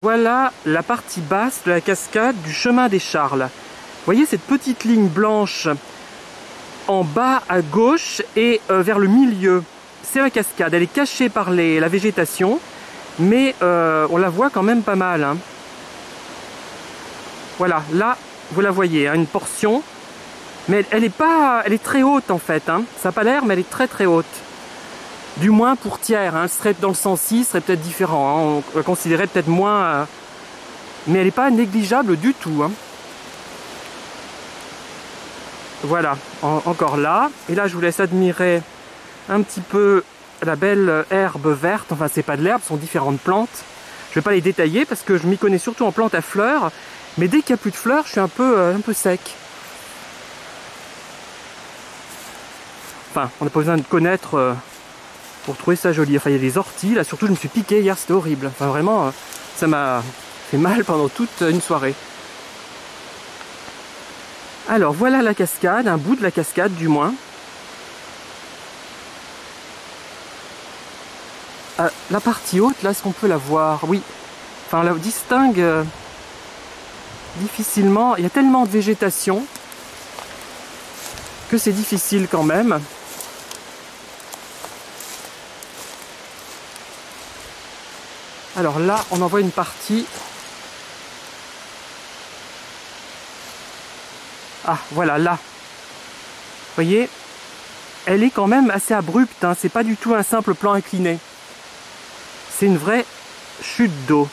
Voilà la partie basse de la cascade du chemin des Charles. Vous voyez cette petite ligne blanche en bas à gauche et vers le milieu. C'est la cascade, elle est cachée par la végétation, mais on la voit quand même pas mal. Hein. Voilà, là vous la voyez, hein, une portion, mais elle est très haute en fait. Hein. Ça n'a pas l'air, mais elle est très très haute. Du moins pour tiers, hein, serait dans le sens-ci, serait peut-être différent, hein, on considérait peut-être moins, mais elle n'est pas négligeable du tout. Hein. Voilà, encore là, et là je vous laisse admirer un petit peu la belle herbe verte, enfin c'est pas de l'herbe, ce sont différentes plantes. Je vais pas les détailler parce que je m'y connais surtout en plantes à fleurs, mais dès qu'il n'y a plus de fleurs, je suis un peu sec. Enfin, on n'a pas besoin de connaître... pour trouver ça joli. Enfin, il y a des orties, là surtout je me suis piqué hier, c'était horrible. Enfin vraiment, ça m'a fait mal pendant toute une soirée. Alors voilà la cascade, un bout de la cascade du moins. La partie haute, là, est-ce qu'on peut la voir? Oui. Enfin, on la distingue difficilement. Il y a tellement de végétation que c'est difficile quand même. Alors là, on en voit une partie. Ah, voilà, là. Vous voyez, elle est quand même assez abrupte. Hein. C'est pas du tout un simple plan incliné. C'est une vraie chute d'eau.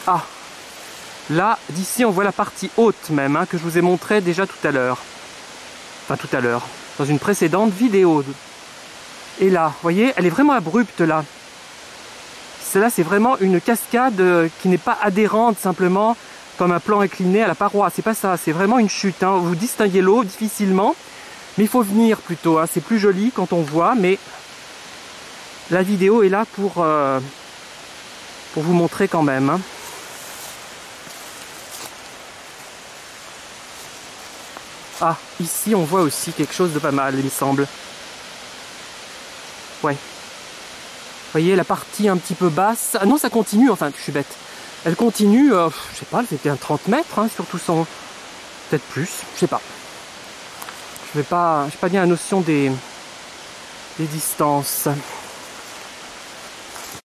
Ah, là, d'ici, on voit la partie haute même, hein, que je vous ai montré déjà tout à l'heure. Enfin, tout à l'heure, dans une précédente vidéo. Et là, vous voyez, elle est vraiment abrupte là. Celle-là, c'est vraiment une cascade qui n'est pas adhérente simplement comme un plan incliné à la paroi. C'est pas ça, c'est vraiment une chute. Hein. Vous distinguez l'eau difficilement, mais il faut venir plutôt. Hein. C'est plus joli quand on voit, mais la vidéo est là pour vous montrer quand même. Hein. Ah, ici on voit aussi quelque chose de pas mal, il me semble. Ouais. Vous voyez la partie un petit peu basse. Ah non, ça continue, enfin, je suis bête. Elle continue, je sais pas, elle fait bien 30 mètres, hein, surtout son... Peut-être plus, je sais pas. Je n'ai pas bien la notion des distances.